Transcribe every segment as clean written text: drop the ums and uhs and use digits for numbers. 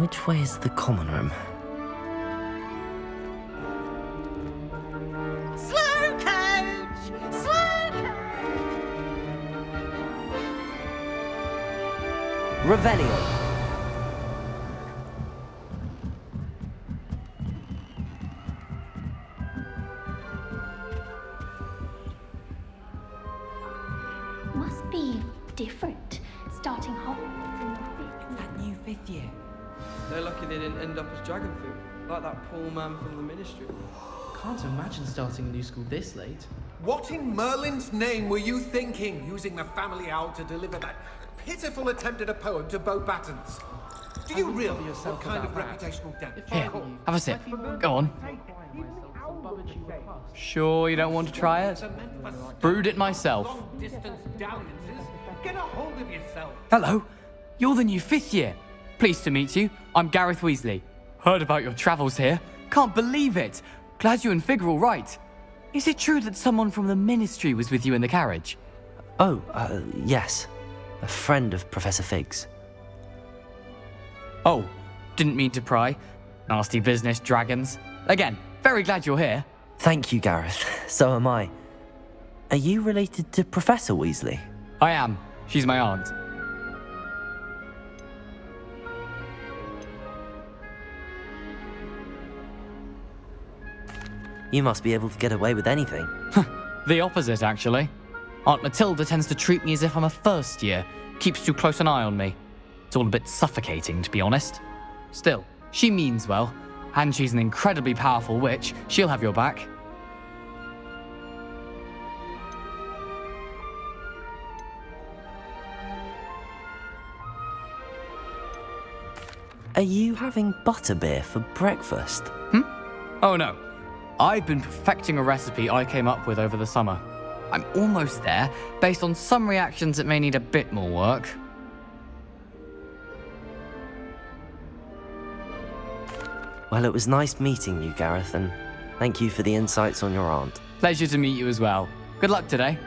Which way is the common room? Slow coach! Slow coach! Revelio. Must be different, starting Hogwarts in the It's that new 5th year. They're lucky they didn't end up as dragon food, like that poor man from the ministry. Can't imagine starting a new school this late. What in Merlin's name were you thinking, using the family owl to deliver that pitiful attempt at a poem to Beau Battens? Do you realize what kind of reputational damage? Here, have a sip. Go on. Sure you don't want to try it? Brewed it myself. Long-distance dalliances. Get a hold of yourself. Hello, you're the new 5th year. Pleased to meet you. I'm Gareth Weasley. Heard about your travels here. Can't believe it. Glad you and Fig are all right. Is it true that someone from the ministry was with you in the carriage? Oh, yes. A friend of Professor Fig's. Oh, didn't mean to pry. Nasty business, dragons. Again, very glad you're here. Thank you, Gareth. So am I. Are you related to Professor Weasley? I am. She's my aunt. You must be able to get away with anything. The opposite, actually. Aunt Matilda tends to treat me as if I'm a first year. Keeps too close an eye on me. It's all a bit suffocating, to be honest. Still, she means well. And she's an incredibly powerful witch. She'll have your back. Are you having butterbeer for breakfast? Oh no. I've been perfecting a recipe I came up with over the summer. I'm almost there, based on some reactions that may need a bit more work. Well, it was nice meeting you, Gareth, and thank you for the insights on your aunt. Pleasure to meet you as well. Good luck today.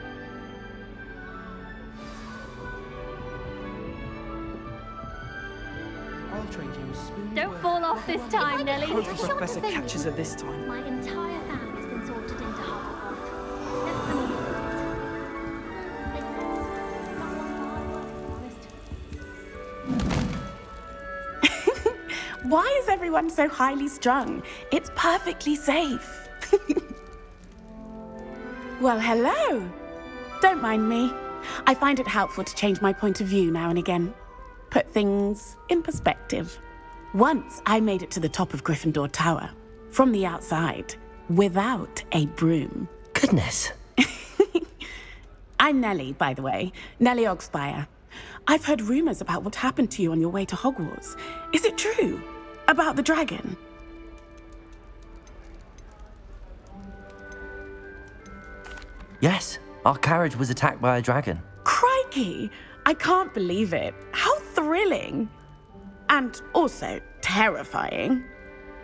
I'll trade you a spoon. Don't fall off this time, Nelly. Hope the professor catches her this time. My entire family's been sorted into Hufflepuff. Why is everyone so highly strung? It's perfectly safe. Well, hello. Don't mind me. I find it helpful to change my point of view now and again. Put things in perspective. Once I made it to the top of Gryffindor Tower, from the outside, without a broom. Goodness. I'm Nellie, by the way. Nellie Ogspire. I've heard rumors about what happened to you on your way to Hogwarts. Is it true? About the dragon? Yes, our carriage was attacked by a dragon. Crikey! I can't believe it. How thrilling! And also terrifying.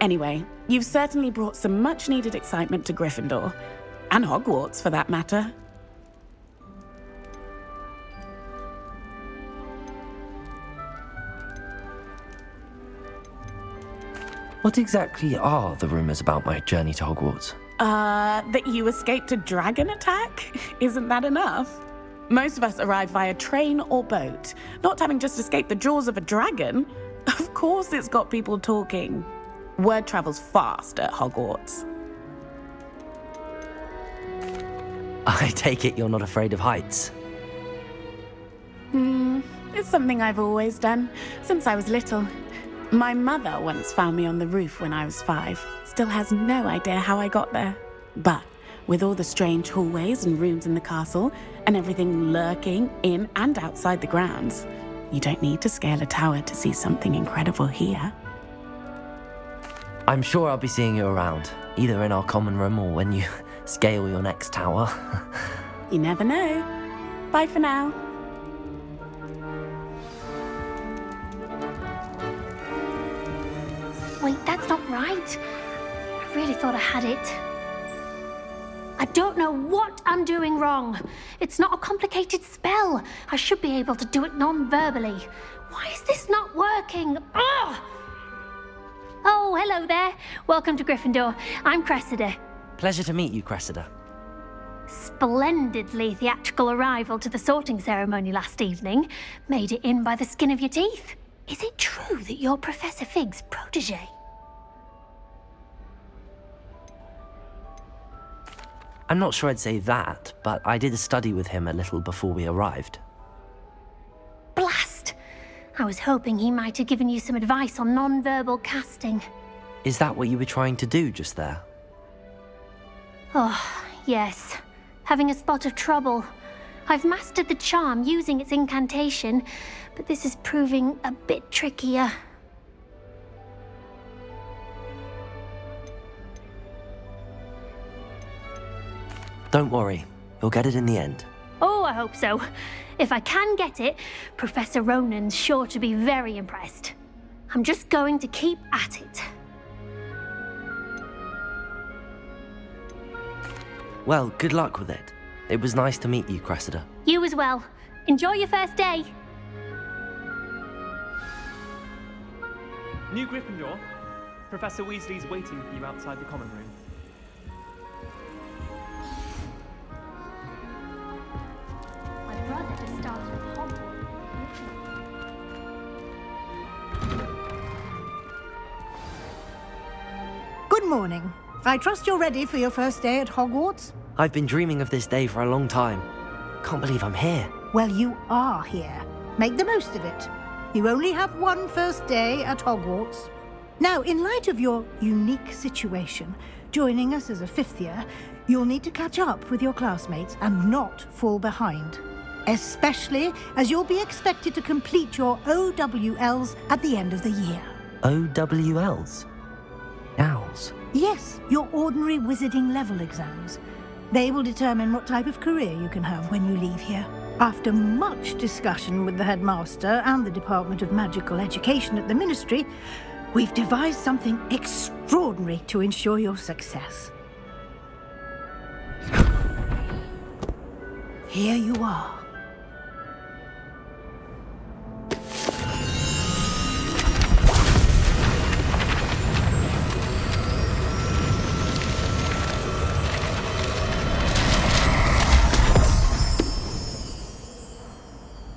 Anyway, you've certainly brought some much-needed excitement to Gryffindor. And Hogwarts, for that matter. What exactly are the rumors about my journey to Hogwarts? That you escaped a dragon attack? Isn't that enough? Most of us arrive via train or boat, not having just escaped the jaws of a dragon. Of course it's got people talking. Word travels fast at Hogwarts. I take it you're not afraid of heights. It's something I've always done, since I was little. My mother once found me on the roof when I was 5. Still has no idea how I got there. But with all the strange hallways and rooms in the castle, and everything lurking in and outside the grounds, you don't need to scale a tower to see something incredible here. I'm sure I'll be seeing you around, either in our common room or when you scale your next tower. You never know. Bye for now. Wait, that's not right. I really thought I had it. I don't know what I'm doing wrong. It's not a complicated spell. I should be able to do it non-verbally. Why is this not working? Ugh! Oh, hello there. Welcome to Gryffindor. I'm Cressida. Pleasure to meet you, Cressida. Splendidly theatrical arrival to the sorting ceremony last evening. Made it in by the skin of your teeth. Is it true that you're Professor Fig's protege? I'm not sure I'd say that, but I did study with him a little before we arrived. Blast! I was hoping he might have given you some advice on non-verbal casting. Is that what you were trying to do just there? Oh, yes. Having a spot of trouble. I've mastered the charm using its incantation, but this is proving a bit trickier. Don't worry, you'll get it in the end. Oh, I hope so. If I can get it, Professor Ronan's sure to be very impressed. I'm just going to keep at it. Well, good luck with it. It was nice to meet you, Cressida. You as well. Enjoy your first day. New Gryffindor, Professor Weasley's waiting for you outside the common room. My brother just started at Hogwarts. Good morning. I trust you're ready for your first day at Hogwarts? I've been dreaming of this day for a long time. Can't believe I'm here. Well, you are here. Make the most of it. You only have one first day at Hogwarts. Now, in light of your unique situation, joining us as a fifth year, you'll need to catch up with your classmates and not fall behind. Especially as you'll be expected to complete your OWLs at the end of the year. OWLs? Owls? Yes, your ordinary wizarding level exams. They will determine what type of career you can have when you leave here. After much discussion with the headmaster and the Department of Magical Education at the Ministry, we've devised something extraordinary to ensure your success. Here you are.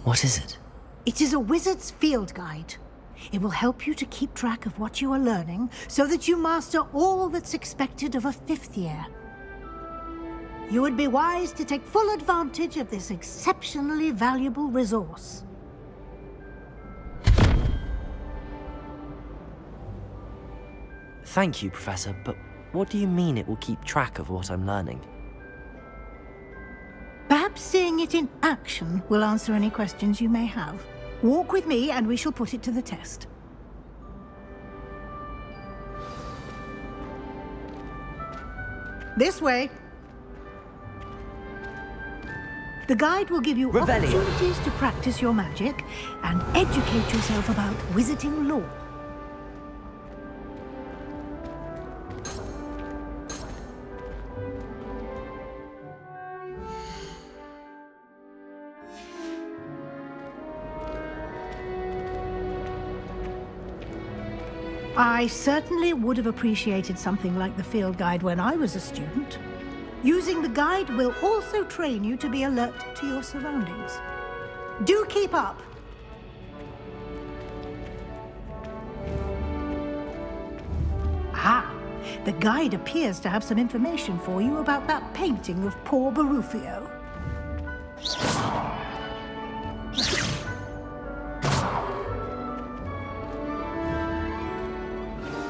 What is it? It is a wizard's field guide. It will help you to keep track of what you are learning so that you master all that's expected of a fifth year. You would be wise to take full advantage of this exceptionally valuable resource. Thank you, Professor, but what do you mean it will keep track of what I'm learning? Perhaps seeing it in action will answer any questions you may have. Walk with me and we shall put it to the test. This way. The guide will give you Revelio. opportunities to practice your magic and educate yourself about wizarding lore. I certainly would have appreciated something like the field guide when I was a student. Using the guide will also train you to be alert to your surroundings. Do keep up! Ah, the guide appears to have some information for you about that painting of poor Barufio.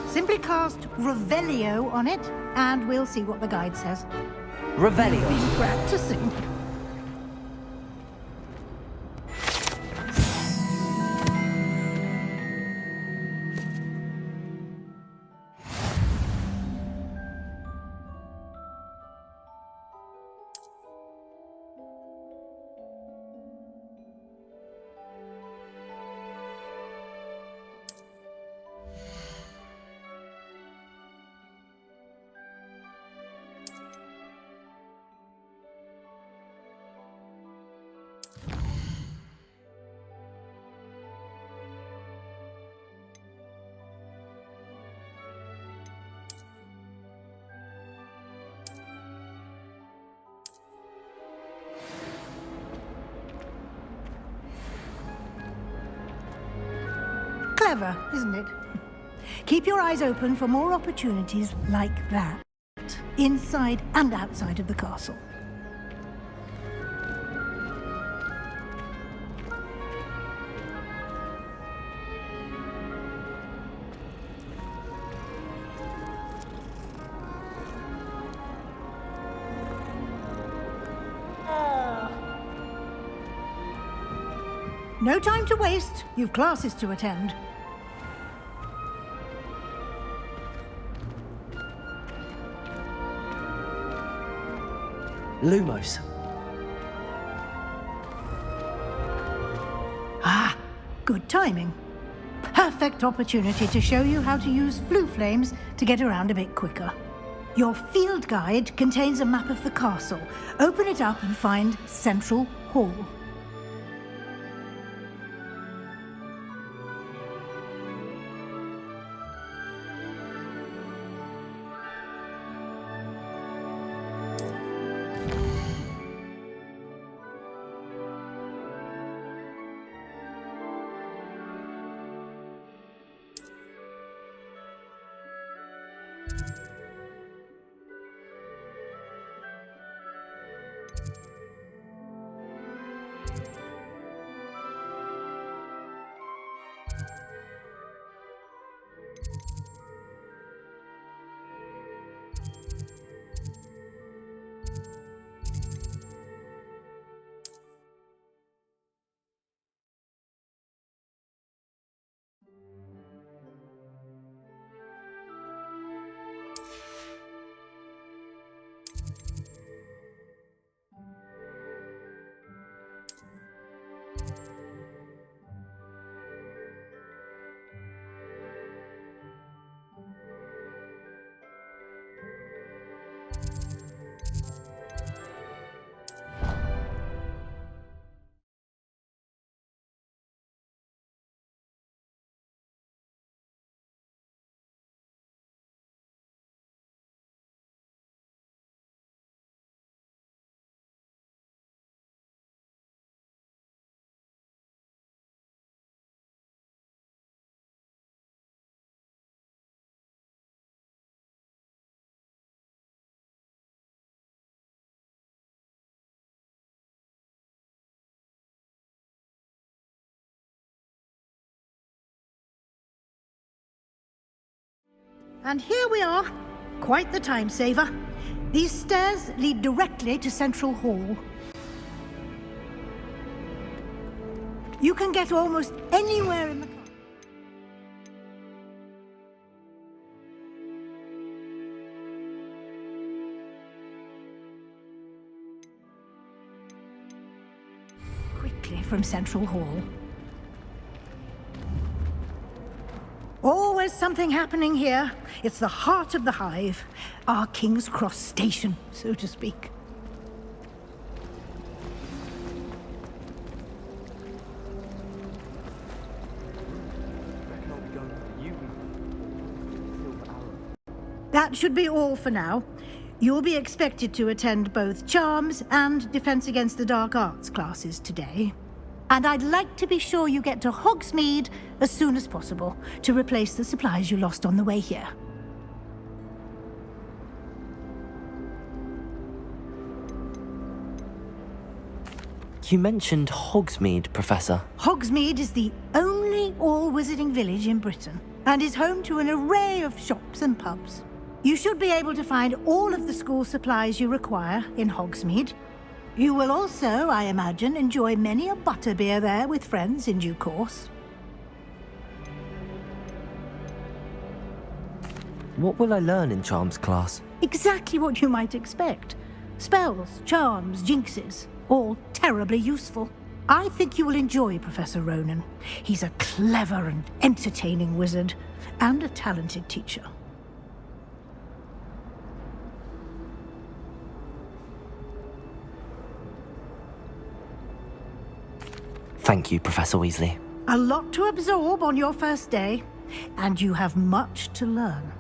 Simply cast Revelio on it, and we'll see what the guide says. Revelio. Been practicing. Clever, isn't it? Keep your eyes open for more opportunities like that, inside and outside of the castle. No time to waste. You've classes to attend. Lumos. Ah, good timing. Perfect opportunity to show you how to use flue flames to get around a bit quicker. Your field guide contains a map of the castle. Open it up and find Central Hall. And here we are. Quite the time saver. These stairs lead directly to Central Hall. You can get almost anywhere in the castle. Quickly from Central Hall. Always something happening here. It's the heart of the hive. Our King's Cross station, so to speak. That should be all for now. You'll be expected to attend both Charms and Defense Against the Dark Arts classes today. And I'd like to be sure you get to Hogsmeade as soon as possible to replace the supplies you lost on the way here. You mentioned Hogsmeade, Professor. Hogsmeade is the only all-wizarding village in Britain and is home to an array of shops and pubs. You should be able to find all of the school supplies you require in Hogsmeade. You will also, I imagine, enjoy many a butterbeer there with friends in due course. What will I learn in Charms class? Exactly what you might expect. Spells, charms, jinxes, all terribly useful. I think you will enjoy Professor Ronan. He's a clever and entertaining wizard, and a talented teacher. Thank you, Professor Weasley. A lot to absorb on your first day, and you have much to learn.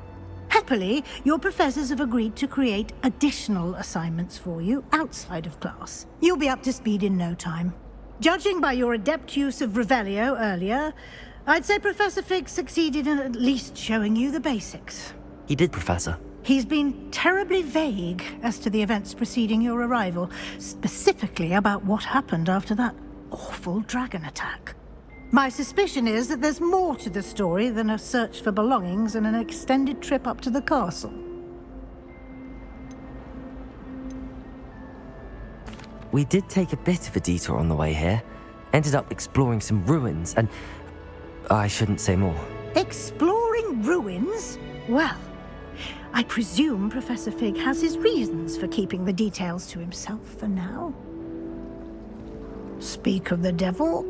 Happily, your professors have agreed to create additional assignments for you outside of class. You'll be up to speed in no time. Judging by your adept use of Revelio earlier, I'd say Professor Fig succeeded in at least showing you the basics. He did, Professor. He's been terribly vague as to the events preceding your arrival, specifically about what happened after that awful dragon attack. My suspicion is that there's more to the story than a search for belongings and an extended trip up to the castle. We did take a bit of a detour on the way here. Ended up exploring some ruins and... I shouldn't say more. Exploring ruins? Well, I presume Professor Fig has his reasons for keeping the details to himself for now. Speak of the devil,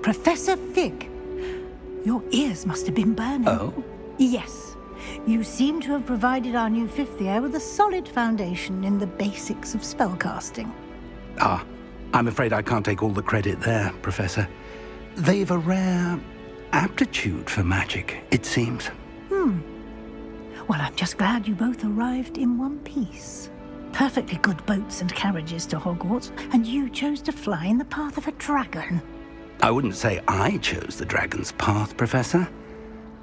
Professor Fig. Your ears must have been burning. Oh? Yes. You seem to have provided our new fifth year with a solid foundation in the basics of spellcasting. Ah, I'm afraid I can't take all the credit there, Professor. They've a rare aptitude for magic, it seems. Well, I'm just glad you both arrived in one piece. Perfectly good boats and carriages to Hogwarts, and you chose to fly in the path of a dragon. I wouldn't say I chose the dragon's path, Professor.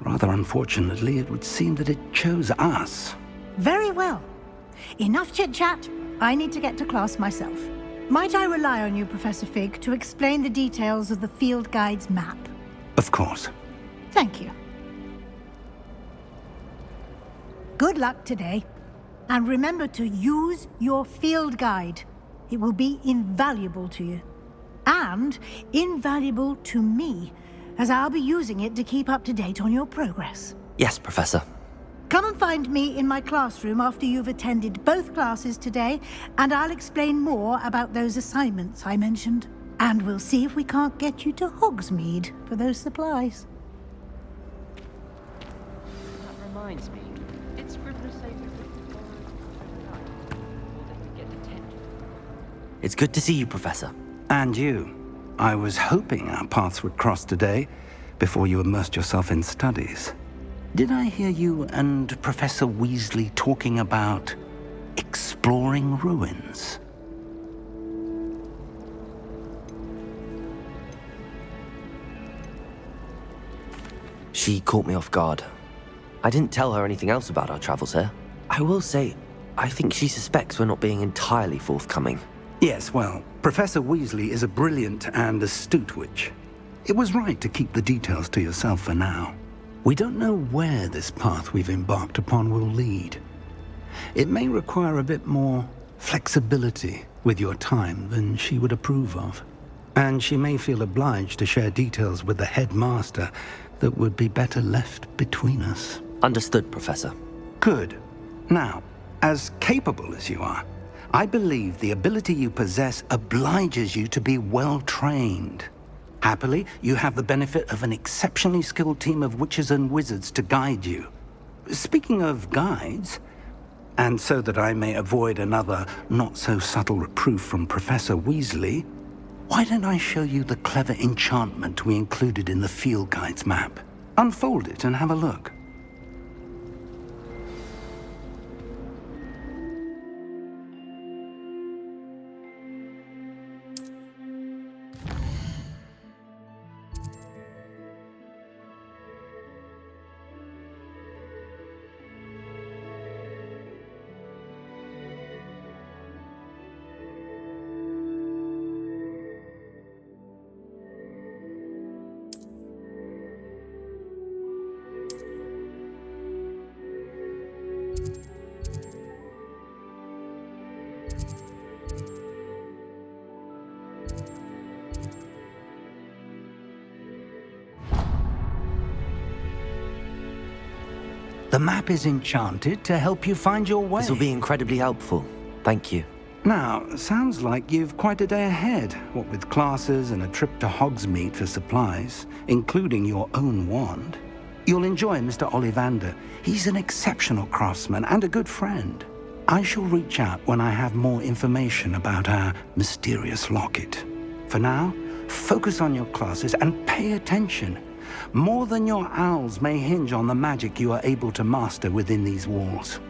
Rather unfortunately, it would seem that it chose us. Very well. Enough chit-chat. I need to get to class myself. Might I rely on you, Professor Fig, to explain the details of the field guide's map? Of course. Thank you. Good luck today. And remember to use your field guide. It will be invaluable to you. And invaluable to me, as I'll be using it to keep up to date on your progress. Yes, Professor. Come and find me in my classroom after you've attended both classes today, and I'll explain more about those assignments I mentioned. And we'll see if we can't get you to Hogsmeade for those supplies. That reminds me, it's Scrivener's Save It's good to see you, Professor. And you. I was hoping our paths would cross today, before you immersed yourself in studies. Did I hear you and Professor Weasley talking about exploring ruins? She caught me off guard. I didn't tell her anything else about our travels here. I will say, I think she suspects we're not being entirely forthcoming. Yes, well, Professor Weasley is a brilliant and astute witch. It was right to keep the details to yourself for now. We don't know where this path we've embarked upon will lead. It may require a bit more flexibility with your time than she would approve of. And she may feel obliged to share details with the headmaster that would be better left between us. Understood, Professor. Good. Now, as capable as you are, I believe the ability you possess obliges you to be well trained. Happily, you have the benefit of an exceptionally skilled team of witches and wizards to guide you. Speaking of guides, and so that I may avoid another not-so-subtle reproof from Professor Weasley, why don't I show you the clever enchantment we included in the field guide's map? Unfold it and have a look. The map is enchanted to help you find your way. This will be incredibly helpful. Thank you. Now, sounds like you've quite a day ahead, what with classes and a trip to Hogsmeade for supplies, including your own wand. You'll enjoy Mr. Ollivander. He's an exceptional craftsman and a good friend. I shall reach out when I have more information about our mysterious locket. For now, focus on your classes and pay attention. More than your owls may hinge on the magic you are able to master within these walls.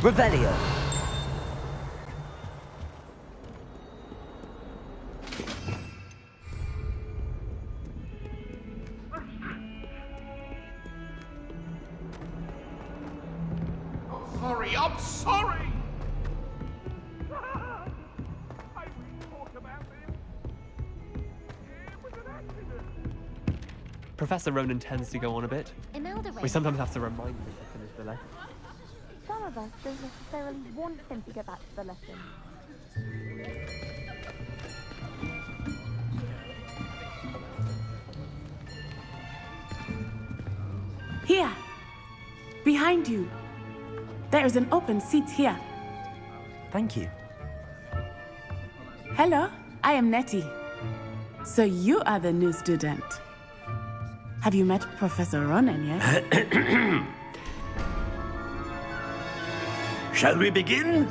Revelio. Sorry, I'm sorry! Professor Ronan tends to go on a bit. We sometimes have to remind him to finish the lesson. Some of us don't necessarily want him to get back to the lesson. Here! Behind you! There is an open seat here. Thank you. Hello, I am Nettie. So you are the new student. Have you met Professor Ronan yet? Shall we begin?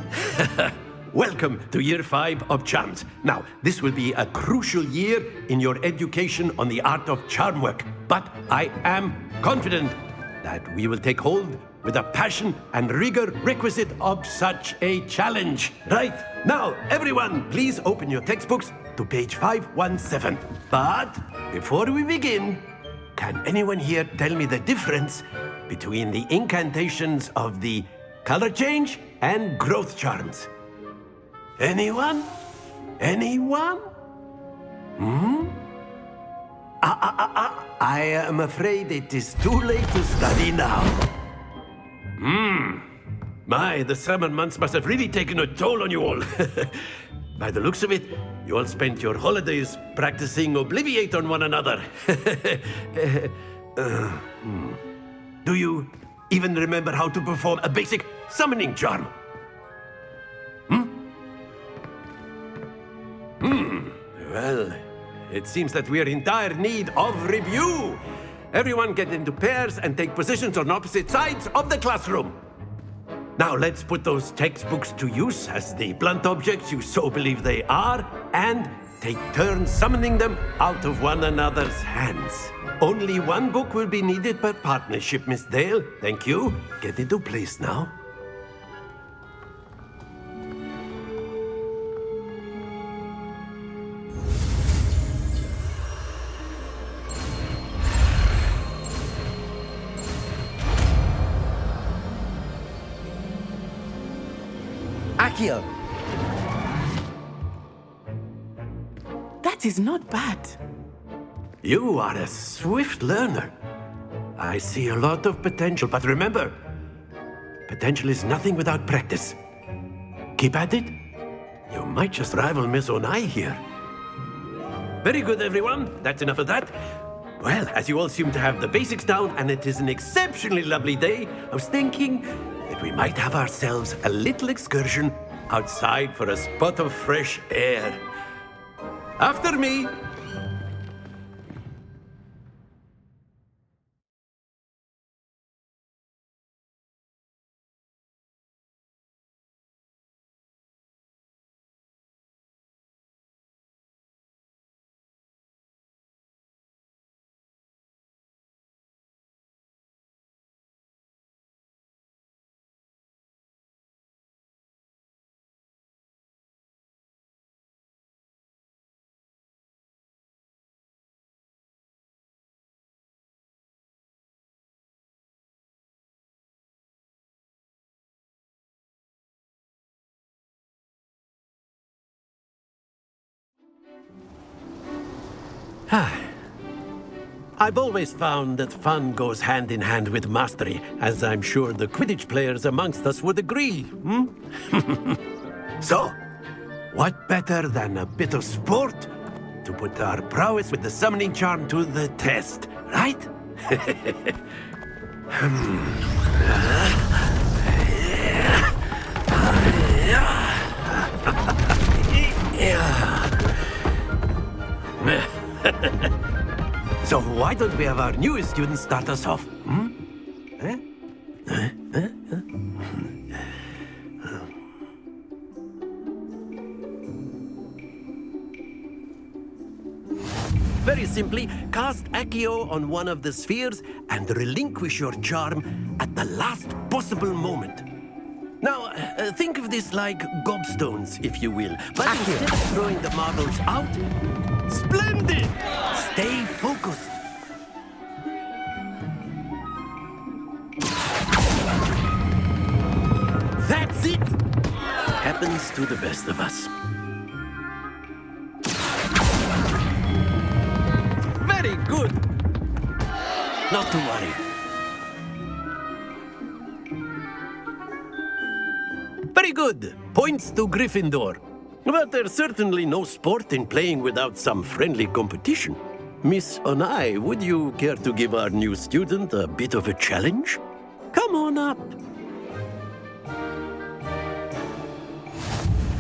Welcome to Year 5 of Charms. Now, this will be a crucial year in your education on the art of charm work. But I am confident that we will take hold with the passion and rigor requisite of such a challenge. Right, now, everyone, please open your textbooks to page 517. But before we begin, can anyone here tell me the difference between the incantations of the color change and growth charms? Anyone? Anyone? I am afraid it is too late to study now. My, the summer months must have really taken a toll on you all. By the looks of it, you all spent your holidays practicing Obliviate on one another. Do you even remember how to perform a basic summoning charm? Well, it seems that we are in dire need of review. Everyone get into pairs and take positions on opposite sides of the classroom. Now let's put those textbooks to use as the blunt objects you so believe they are, and take turns summoning them out of one another's hands. Only one book will be needed per partnership, Miss Dale. Thank you. Get into place now. Accio. That is not bad. You are a swift learner. I see a lot of potential, but remember, potential is nothing without practice. Keep at it. You might just rival Miss Onai here. Very good, everyone. That's enough of that. Well, as you all seem to have the basics down, and it is an exceptionally lovely day, I was thinking that we might have ourselves a little excursion outside for a spot of fresh air. After me. I've always found that fun goes hand in hand with mastery, as I'm sure the Quidditch players amongst us would agree. So, what better than a bit of sport to put our prowess with the summoning charm to the test, right? So why don't we have our newest student start us off? Very simply, cast Accio on one of the spheres and relinquish your charm at the last possible moment. Now, think of this like gobstones, if you will. But instead of throwing the marbles out, splendid! Stay focused. That's it! Happens to the best of us. Very good. Not to worry. Very good. Points to Gryffindor. But there's certainly no sport in playing without some friendly competition. Miss Onai, would you care to give our new student a bit of a challenge? Come on up.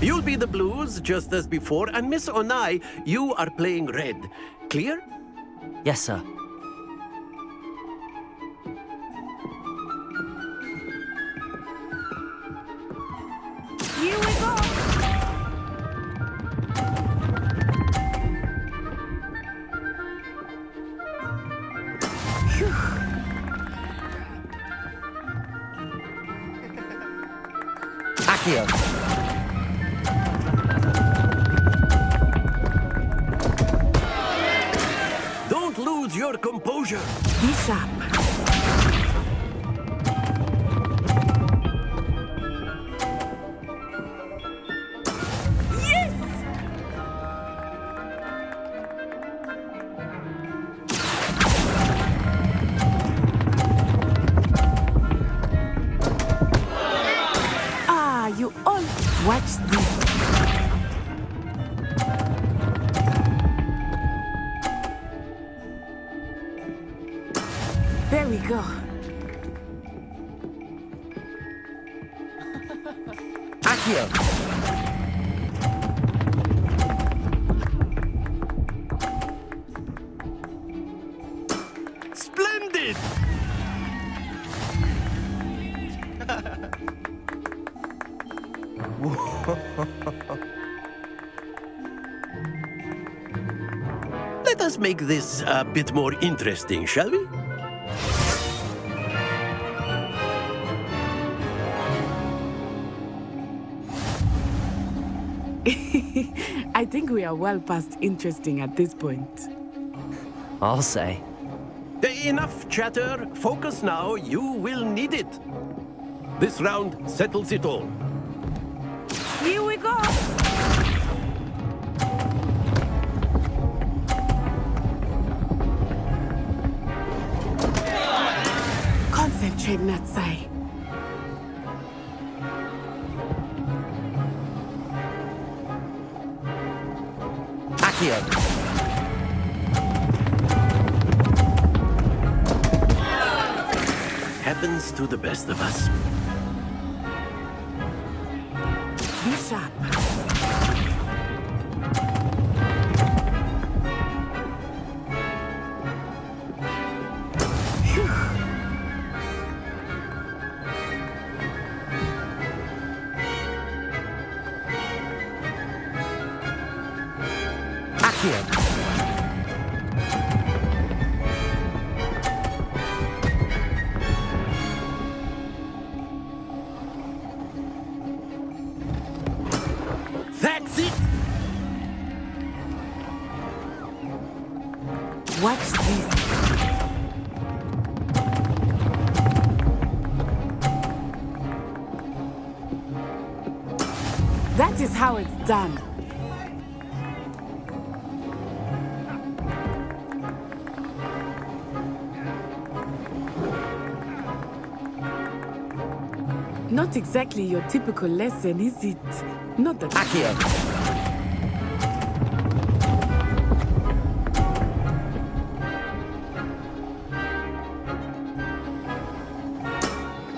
You'll be the blues, just as before, and Miss Onai, you are playing red. Clear? Yes, sir. Here we go! Accio. Don't lose your composure. Be sharp. You all watch this. There we go. Accio. Splendid! Let us make this a bit more interesting, shall we? I think we are well past interesting at this point. I'll say. Enough chatter. Focus now. You will need it. This round settles it all. Here we go! Concentrate, Natsai. Accio. Happens to the best of us. Be sharp. Accio. That's it! Watch this. That is how it's done. Not exactly your typical lesson, is it? Not that. Accio.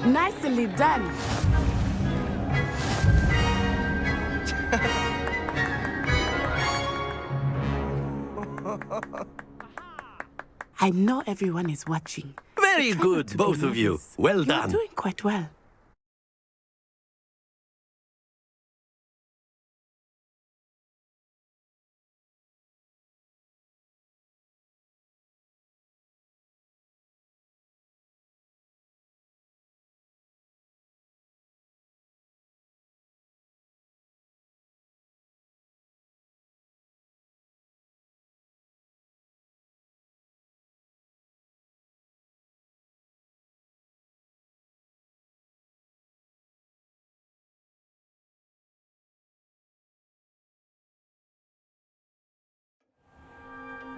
Nicely done. I know everyone is watching. Very Try not good, to be both of you. nervous. Well You're done. doing quite well.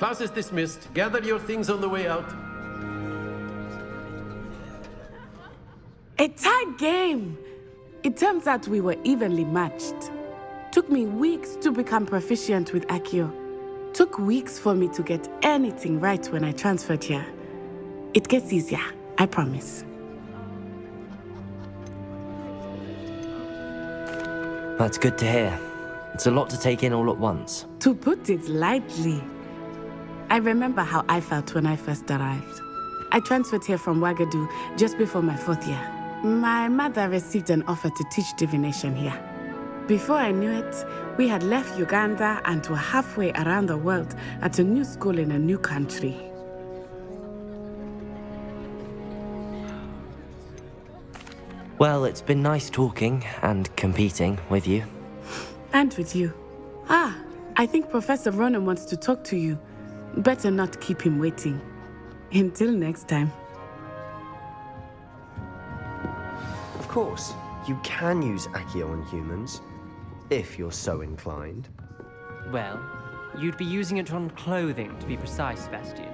class is dismissed. Gather your things on the way out. A tight game! It turns out we were evenly matched. Took me weeks to become proficient with Accio. Took weeks for me to get anything right when I transferred here. It gets easier, I promise. That's good to hear. It's a lot to take in all at once. To put it lightly, I remember how I felt when I first arrived. I transferred here from Wagadu just before my 4th year. My mother received an offer to teach divination here. Before I knew it, we had left Uganda and were halfway around the world at a new school in a new country. Well, it's been nice talking and competing with you. And with you. Ah, I think Professor Ronan wants to talk to you. Better not keep him waiting. Until next time. Of course, you can use Accio on humans, if you're so inclined. Well, you'd be using it on clothing, to be precise, Sebastian.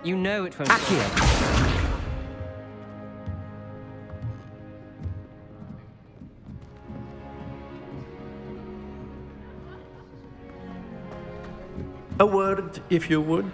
You know it won't... Accio! A word, if you would.